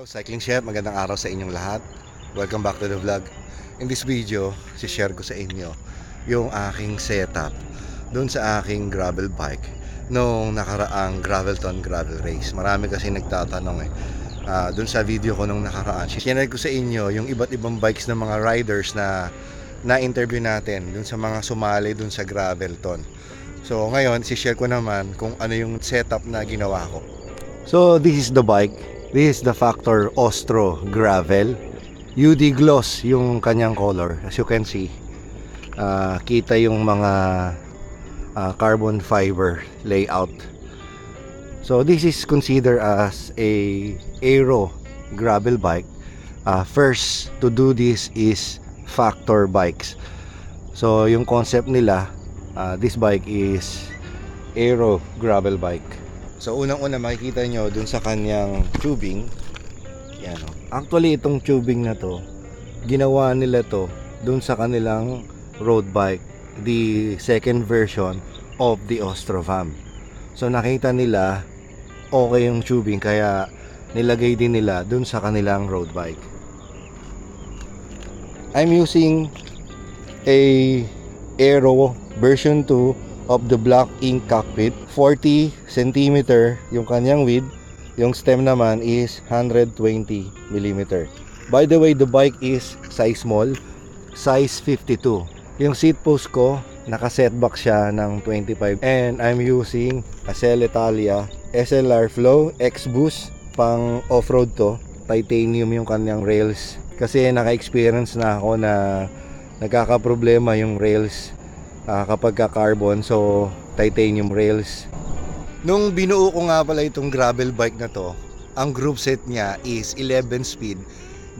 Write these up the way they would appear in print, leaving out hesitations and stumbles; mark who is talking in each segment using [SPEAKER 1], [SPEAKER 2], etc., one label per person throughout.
[SPEAKER 1] Cycling Chef, magandang araw sa inyong lahat. Welcome back to the vlog. In this video, share ko sa inyo yung aking setup doon sa aking gravel bike nung nakaraang Gravelton Gravel Race. Marami kasi nagtatanong doon sa video ko nung nakaraan. Share ko sa inyo yung iba't ibang bikes ng mga riders na na-interview natin doon sa mga sumali doon sa Gravelton. So ngayon, share ko naman kung ano yung setup na ginawa ko. So this is the bike. This is the Factor Ostro Gravel. UD Gloss yung kanyang color. As you can see, kita yung mga carbon fiber layout. So this is considered as a aero gravel bike. First to do this is Factor bikes. So yung concept nila, this bike is aero gravel bike. So unang-una makikita nyo dun sa kanyang tubing. Yan, oh. Actually itong tubing na to, ginawa nila to dun sa kanilang road bike, the second version of the Ostrovam. So nakita nila okay yung tubing, kaya nilagay din nila dun sa kanilang road bike. I'm using a Aero version 2 of the Black Ink Cockpit. 40 cm yung kanyang width. Yung stem naman is 120 mm. By the way, the bike is size small, size 52. Yung seat post ko, naka-setback siya ng 25. And I'm using a Selle Italia SLR Flow X Boost. Pang off-road to. Titanium yung kanyang rails. Kasi naka-experience na ako na nagkakaproblema yung rails kapag ka-carbon, so titanium rails. Nung binuo ko nga pala itong gravel bike na to, ang group set niya is 11 speed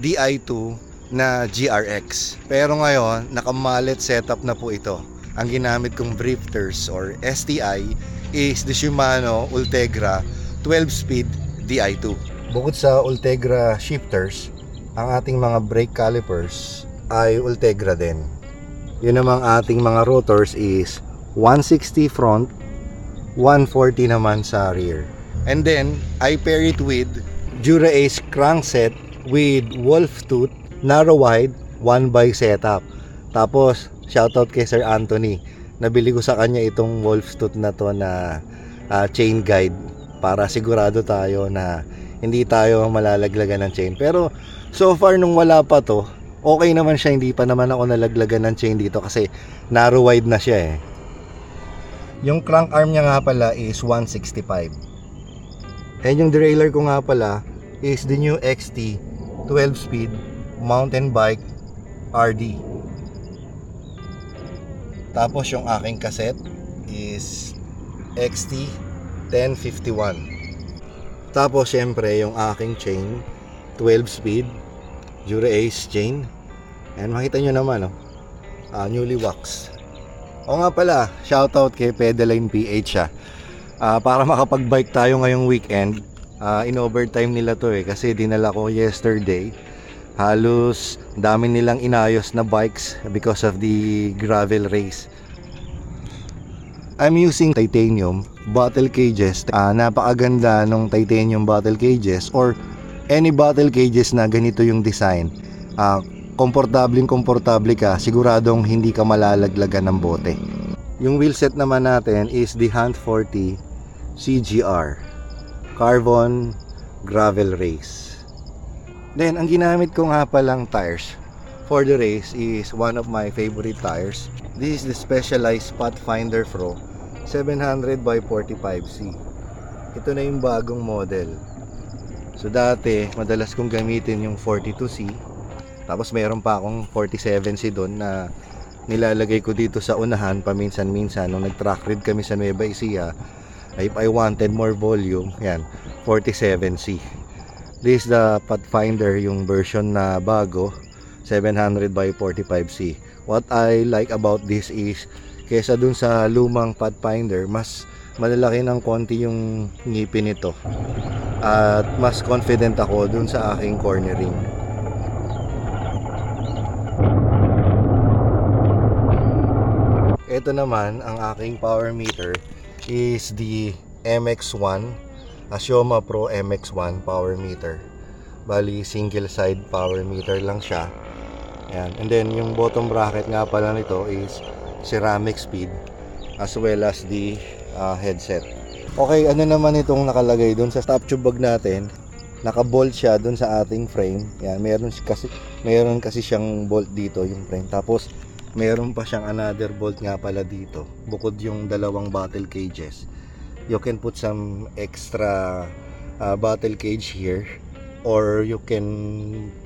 [SPEAKER 1] Di2 na GRX. Pero ngayon, naka-mallet setup na po ito. Ang ginamit kong drifters or STI is the Shimano Ultegra 12 speed Di2. Bukod sa Ultegra shifters, ang ating mga brake calipers ay Ultegra din. Yun namang ating mga rotors is 160 front, 140 naman sa rear. And then, I pair it with Dura-Ace crankset with wolf tooth, narrow wide, 1x setup. Tapos, shoutout kay Sir Anthony. Nabili ko sa kanya itong wolf tooth na to na chain guide para sigurado tayo na hindi tayo malalaglagan ng chain. Pero, so far nung wala pa to, okay naman siya, hindi pa naman ako nalaglagan ng chain dito kasi narrow wide na siya eh. Yung crank arm niya nga pala is 165. And yung derailleur ko nga pala is the new XT 12 speed mountain bike RD. Tapos yung aking cassette is XT 1051. Tapos syempre yung aking chain 12 speed Dura-Ace chain. And makita nyo naman newly waxed. O nga pala, shoutout kay Pedaline PH para makapag-bike tayo ngayong weekend. In overtime nila to kasi dinala ko yesterday. Halos dami nilang inayos na bikes because of the gravel race. I'm using titanium bottle cages. Napakaganda nung titanium bottle cages or any bottle cages na ganito yung design. Komportable ka, siguradong hindi ka malalaglagan ng bote. Yung wheelset naman natin is the Hunt 40 CGR Carbon Gravel Race. Then ang ginamit ko nga palang tires for the race is one of my favorite tires. This is the Specialized Pathfinder Pro 700 by 45C. Ito na yung bagong model. So dati, madalas kong gamitin yung 42C. Tapos mayroon pa akong 47C doon na nilalagay ko dito sa unahan paminsan-minsan. Nung nag-track ride kami sa Nueva Ecija, if I wanted more volume, yan, 47C. This is the Pathfinder, yung version na bago, 700 by 45C. What I like about this is, kesa dun sa lumang Pathfinder, mas malalaki ng konti yung ngipin nito. At mas confident ako dun sa aking cornering. Ito naman ang aking power meter is the MX1, Asioma Pro MX1 power meter. Bali, single side power meter lang siya. Ayan. And then, yung bottom bracket nga pala nito is ceramic speed as well as the headset. Okay, ano naman itong nakalagay dun sa top tube bag natin? Naka-bolt siya dun sa ating frame. Ayan, meron kasi siyang bolt dito yung frame. Tapos, meron pa siyang another bolt nga pala dito. Bukod yung dalawang bottle cages. You can put some extra bottle cage here. Or you can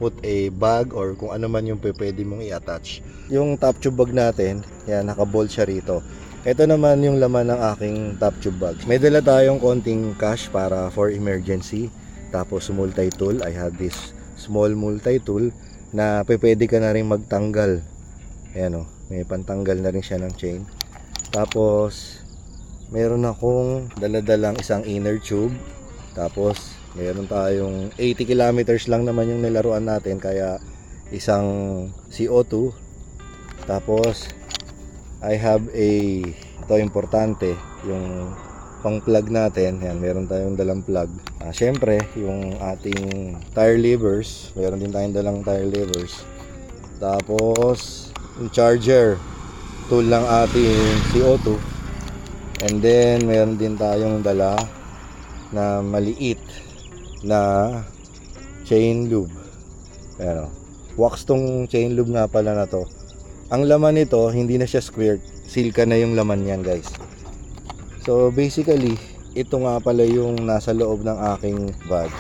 [SPEAKER 1] put a bag or kung ano man yung pwede mong i-attach. Yung top tube bag natin, yan, naka-bolt siya rito. Ito naman yung laman ng aking top tube bag. May dala tayong konting cash para for emergency. Tapos multi-tool. I have this small multi-tool na pwede ka na rin magtanggal. Ayan o, may pantanggal na rin siya ng chain. Tapos meron akong daladalang isang inner tube. Tapos meron tayong 80 kilometers lang naman yung nilaruan natin, kaya isang CO2. Tapos I have ito importante, yung pang plug natin. Yan, meron tayong dalang plug. Syempre yung ating tire levers, meron din tayong dalang tire levers. Tapos yung charger tool ng ating CO2. And then meron din tayong dala na maliit na chain lube. Ayan o. Wax tong chain lube nga pala na to. Ang laman nito, hindi na siya squirt. Silka na yung laman yan, guys. So basically, ito nga pala yung nasa loob ng aking bag.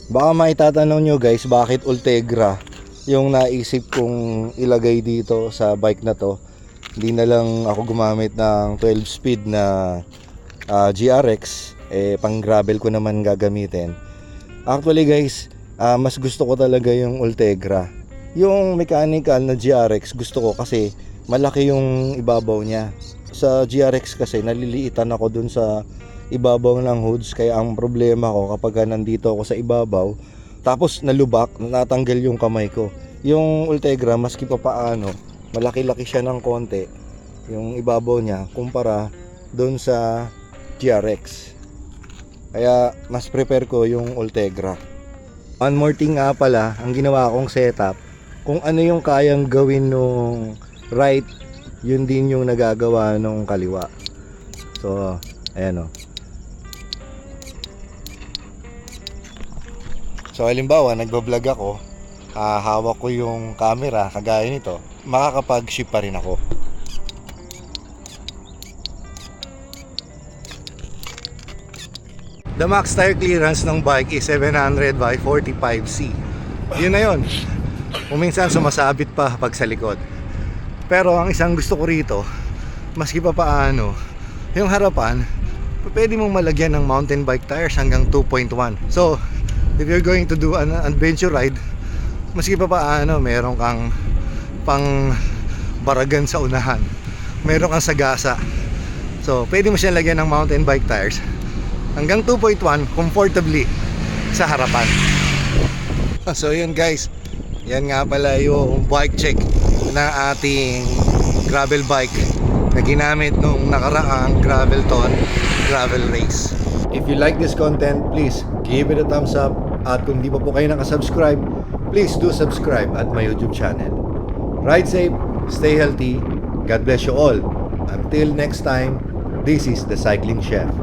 [SPEAKER 1] Baka maitatanong nyo guys, bakit Ultegra yung naisip kong ilagay dito sa bike na to. Hindi na lang ako gumamit ng 12 speed na GRX. Pang gravel ko naman gagamitin. Actually guys, mas gusto ko talaga yung Ultegra. Yung mechanical na GRX gusto ko kasi malaki yung ibabaw niya. Sa GRX kasi naliliitan ako dun sa ibabaw ng hoods, kaya ang problema ko kapag nandito ako sa ibabaw tapos nalubak, natanggal yung kamay ko. Yung Ultegra maski pa paano, malaki-laki siya ng konti yung ibabaw niya kumpara dun sa GRX. Kaya mas prepare ko yung Ultegra. One more thing nga pala, ang ginawa kong setup, kung ano yung kayang gawin nung right, yun din yung nagagawa nung kaliwa. So, ayan o. So, halimbawa, nagbablog ako, hawak ko yung camera, kagaya nito, makakapag-ship pa rin ako. The max tire clearance ng bike is 700 by 45C. Yun na yun. Kung minsan sumasabit pa pag sa likod. Pero ang isang gusto ko rito, maski pa paano, yung harapan, pwede mong malagyan ng mountain bike tires hanggang 2.1. So, if you're going to do an adventure ride, maski pa paano, meron kang pang baragan sa unahan. Meron kang sagasa. So, pwede mo siyang lagyan ng mountain bike tires hanggang 2.1 comfortably sa harapan. So yun guys, yan nga pala yung bike check na ating gravel bike na ginamit nung nakaraang Gravelton gravel race. If you like this content, please give it a thumbs up. At kung di pa po kayo nakasubscribe, please do subscribe at my YouTube channel. Ride safe, stay healthy, God bless you all. Until next time, this is the Cycling Chef.